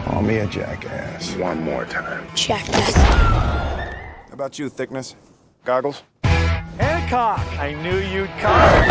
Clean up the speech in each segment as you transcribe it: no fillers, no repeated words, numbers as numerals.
Call me a jackass. One more time. Jackass. How about you, Thickness? Goggles? Hancock! I knew you'd come.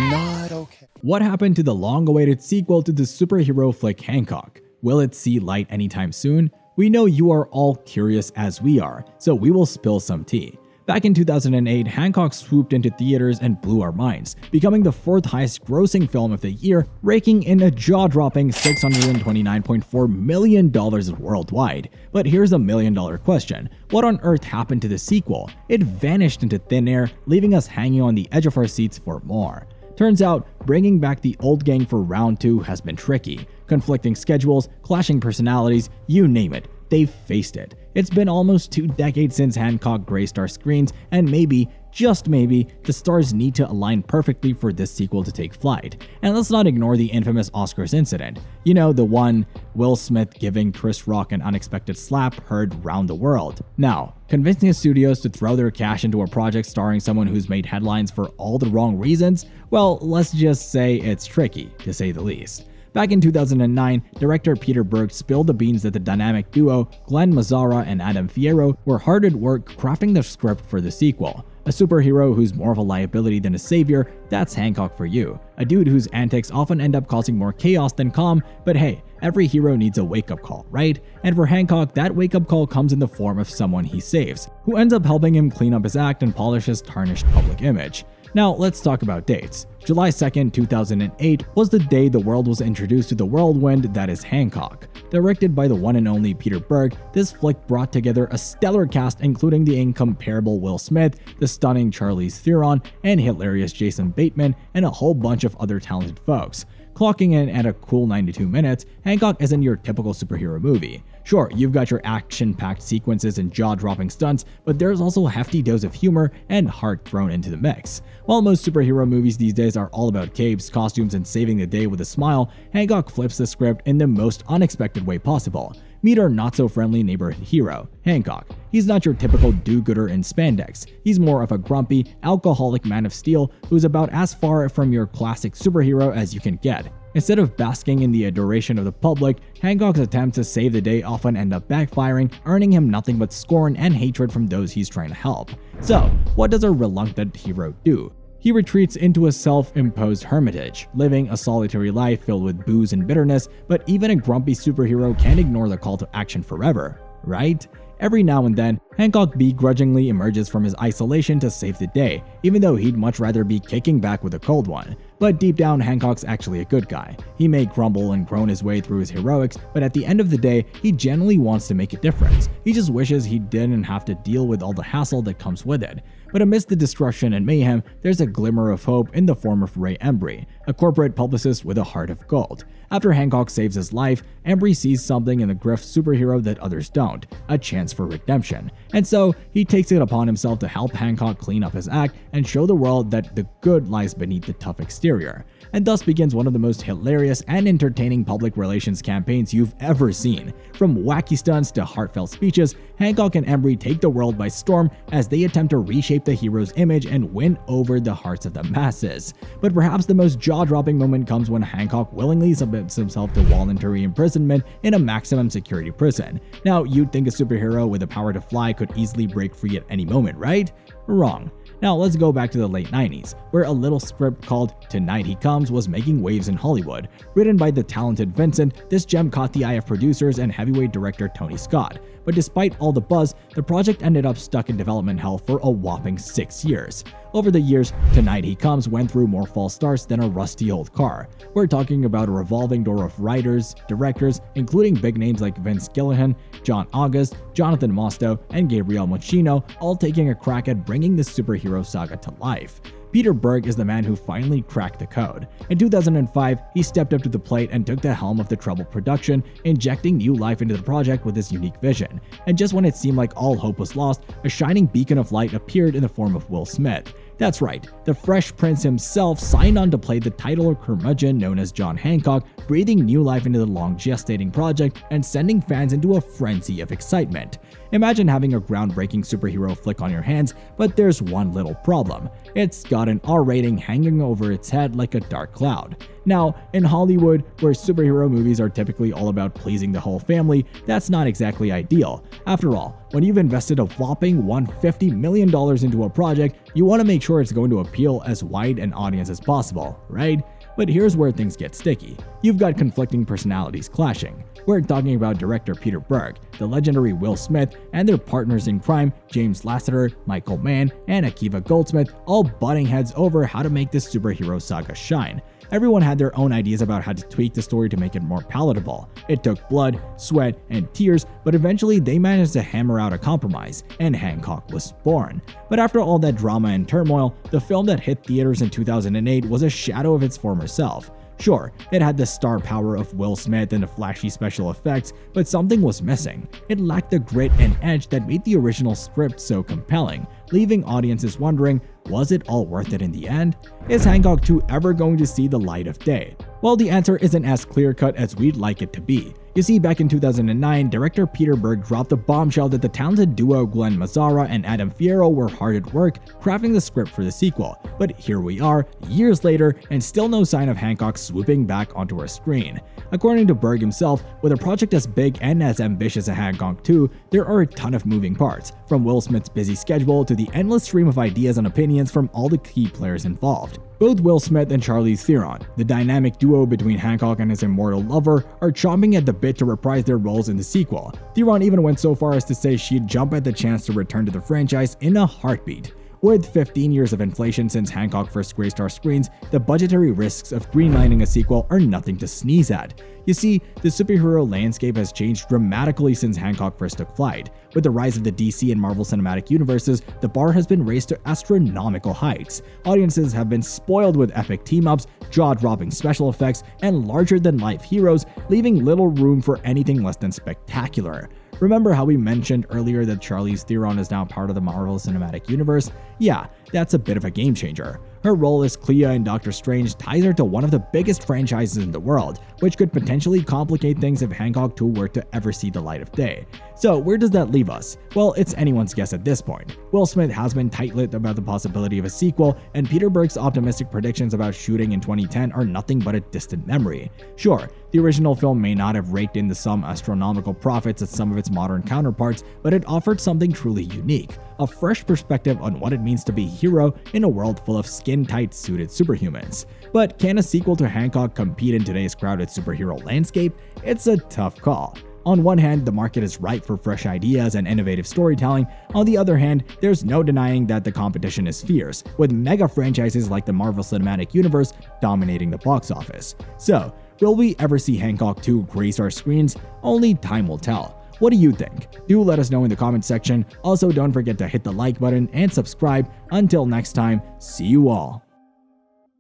Not okay. What happened to the long-awaited sequel to the superhero flick Hancock? Will it see light anytime soon? We know you are all curious as we are, so we will spill some tea. Back in 2008, Hancock swooped into theaters and blew our minds, becoming the 4th highest grossing film of the year, raking in a jaw-dropping $629.4 million worldwide. But here's a million-dollar question. What on earth happened to the sequel? It vanished into thin air, leaving us hanging on the edge of our seats for more. Turns out, bringing back the old gang for round 2 has been tricky. Conflicting schedules, clashing personalities, you name it. They've faced it. It's been almost 2 decades since Hancock graced our screens, and maybe, just maybe, the stars need to align perfectly for this sequel to take flight. And let's not ignore the infamous Oscars incident. You know, the one Will Smith giving Chris Rock an unexpected slap heard round the world. Now, convincing the studios to throw their cash into a project starring someone who's made headlines for all the wrong reasons, well, let's just say it's tricky, to say the least. Back in 2009, director Peter Berg spilled the beans that the dynamic duo Glenn Mazzara and Adam Fierro were hard at work crafting the script for the sequel. A superhero who's more of a liability than a savior, that's Hancock for you. A dude whose antics often end up causing more chaos than calm, but hey, every hero needs a wake-up call, right? And for Hancock, that wake-up call comes in the form of someone he saves, who ends up helping him clean up his act and polish his tarnished public image. Now, let's talk about dates. July 2nd, 2008 was the day the world was introduced to the whirlwind that is Hancock. Directed by the one and only Peter Berg, this flick brought together a stellar cast including the incomparable Will Smith, the stunning Charlize Theron, and hilarious Jason Bateman, and a whole bunch of other talented folks. Clocking in at a cool 92 minutes, Hancock isn't your typical superhero movie. Sure, you've got your action-packed sequences and jaw-dropping stunts, but there's also a hefty dose of humor and heart thrown into the mix. While most superhero movies these days are all about capes, costumes, and saving the day with a smile, Hancock flips the script in the most unexpected way possible. Meet our not-so-friendly neighborhood hero, Hancock. He's not your typical do-gooder in spandex. He's more of a grumpy, alcoholic man of steel who's about as far from your classic superhero as you can get. Instead of basking in the adoration of the public, Hancock's attempts to save the day often end up backfiring, earning him nothing but scorn and hatred from those he's trying to help. So, what does our reluctant hero do? He retreats into a self-imposed hermitage, living a solitary life filled with booze and bitterness, but even a grumpy superhero can't ignore the call to action forever, right? Every now and then, Hancock begrudgingly emerges from his isolation to save the day, even though he'd much rather be kicking back with a cold one. But deep down, Hancock's actually a good guy. He may grumble and groan his way through his heroics, but at the end of the day, he genuinely wants to make a difference. He just wishes he didn't have to deal with all the hassle that comes with it. But amidst the destruction and mayhem, there's a glimmer of hope in the form of Ray Embry, a corporate publicist with a heart of gold. After Hancock saves his life, Embry sees something in the Griff superhero that others don't, a chance for redemption. And so, he takes it upon himself to help Hancock clean up his act and show the world that the good lies beneath the tough exterior. And thus begins one of the most hilarious and entertaining public relations campaigns you've ever seen. From wacky stunts to heartfelt speeches, Hancock and Embry take the world by storm as they attempt to reshape the hero's image and win over the hearts of the masses. But perhaps the most jaw-dropping moment comes when Hancock willingly submits himself to voluntary imprisonment in a maximum security prison. Now, you'd think a superhero with the power to fly could easily break free at any moment, right? Wrong. Now let's go back to the late 90s, where a little script called Tonight He Comes was making waves in Hollywood. Written by the talented Vincent, this gem caught the eye of producers and heavyweight director Tony Scott. But despite all the buzz, the project ended up stuck in development hell for a whopping 6 years. Over the years, Tonight He Comes went through more false starts than a rusty old car. We're talking about a revolving door of writers, directors, including big names like Vince Gilligan, John August, Jonathan Mostow, and Gabriel Muccino, all taking a crack at bringing the superhero saga to life. Peter Berg is the man who finally cracked the code. In 2005, he stepped up to the plate and took the helm of the troubled production, injecting new life into the project with his unique vision. And just when it seemed like all hope was lost, a shining beacon of light appeared in the form of Will Smith. That's right, the Fresh Prince himself signed on to play the title curmudgeon known as John Hancock, breathing new life into the long gestating project and sending fans into a frenzy of excitement. Imagine having a groundbreaking superhero flick on your hands, but there's one little problem. It's got an R rating hanging over its head like a dark cloud. Now, in Hollywood, where superhero movies are typically all about pleasing the whole family, that's not exactly ideal. After all, when you've invested a whopping $150 million into a project, you want to make sure it's going to appeal as wide an audience as possible, right? But here's where things get sticky. You've got conflicting personalities clashing. We're talking about director Peter Berg, the legendary Will Smith, and their partners in crime, James Lasseter, Michael Mann, and Akiva Goldsmith, all butting heads over how to make this superhero saga shine. Everyone had their own ideas about how to tweak the story to make it more palatable. It took blood, sweat, and tears, but eventually they managed to hammer out a compromise, and Hancock was born. But after all that drama and turmoil, the film that hit theaters in 2008 was a shadow of its former self. Sure, it had the star power of Will Smith and the flashy special effects, but something was missing. It lacked the grit and edge that made the original script so compelling, leaving audiences wondering, was it all worth it in the end? Is Hancock 2 ever going to see the light of day? Well, the answer isn't as clear-cut as we'd like it to be. You see, back in 2009, director Peter Berg dropped the bombshell that the talented duo Glenn Mazzara and Adam Fierro were hard at work crafting the script for the sequel. But here we are, years later, and still no sign of Hancock swooping back onto our screen. According to Berg himself, with a project as big and as ambitious as Hancock 2, there are a ton of moving parts, from Will Smith's busy schedule to the endless stream of ideas and opinions from all the key players involved. Both Will Smith and Charlize Theron, the dynamic duo between Hancock and his immortal lover, are chomping at the bit to reprise their roles in the sequel. Theron even went so far as to say she'd jump at the chance to return to the franchise in a heartbeat. With 15 years of inflation since Hancock first graced our screens, the budgetary risks of greenlighting a sequel are nothing to sneeze at. You see, the superhero landscape has changed dramatically since Hancock first took flight. With the rise of the DC and Marvel Cinematic Universes, the bar has been raised to astronomical heights. Audiences have been spoiled with epic team-ups, jaw-dropping special effects, and larger-than-life heroes, leaving little room for anything less than spectacular. Remember how we mentioned earlier that Charlize Theron is now part of the Marvel Cinematic Universe? Yeah, that's a bit of a game changer. Her role as Clea in Doctor Strange ties her to one of the biggest franchises in the world, which could potentially complicate things if Hancock 2 were to ever see the light of day. So where does that leave us? Well, it's anyone's guess at this point. Will Smith has been tight-lipped about the possibility of a sequel, and Peter Berg's optimistic predictions about shooting in 2010 are nothing but a distant memory. Sure, the original film may not have raked in the some astronomical profits as some of its modern counterparts, but it offered something truly unique, a fresh perspective on what it means to be a hero in a world full of skin-tight suited superhumans. But can a sequel to Hancock compete in today's crowded superhero landscape? It's a tough call. On one hand, the market is ripe for fresh ideas and innovative storytelling. On the other hand, there's no denying that the competition is fierce, with mega franchises like the Marvel Cinematic Universe dominating the box office. So, will we ever see Hancock 2 grace our screens? Only time will tell. What do you think? Do let us know in the comment section. Also, don't forget to hit the like button and subscribe. Until next time, see you all.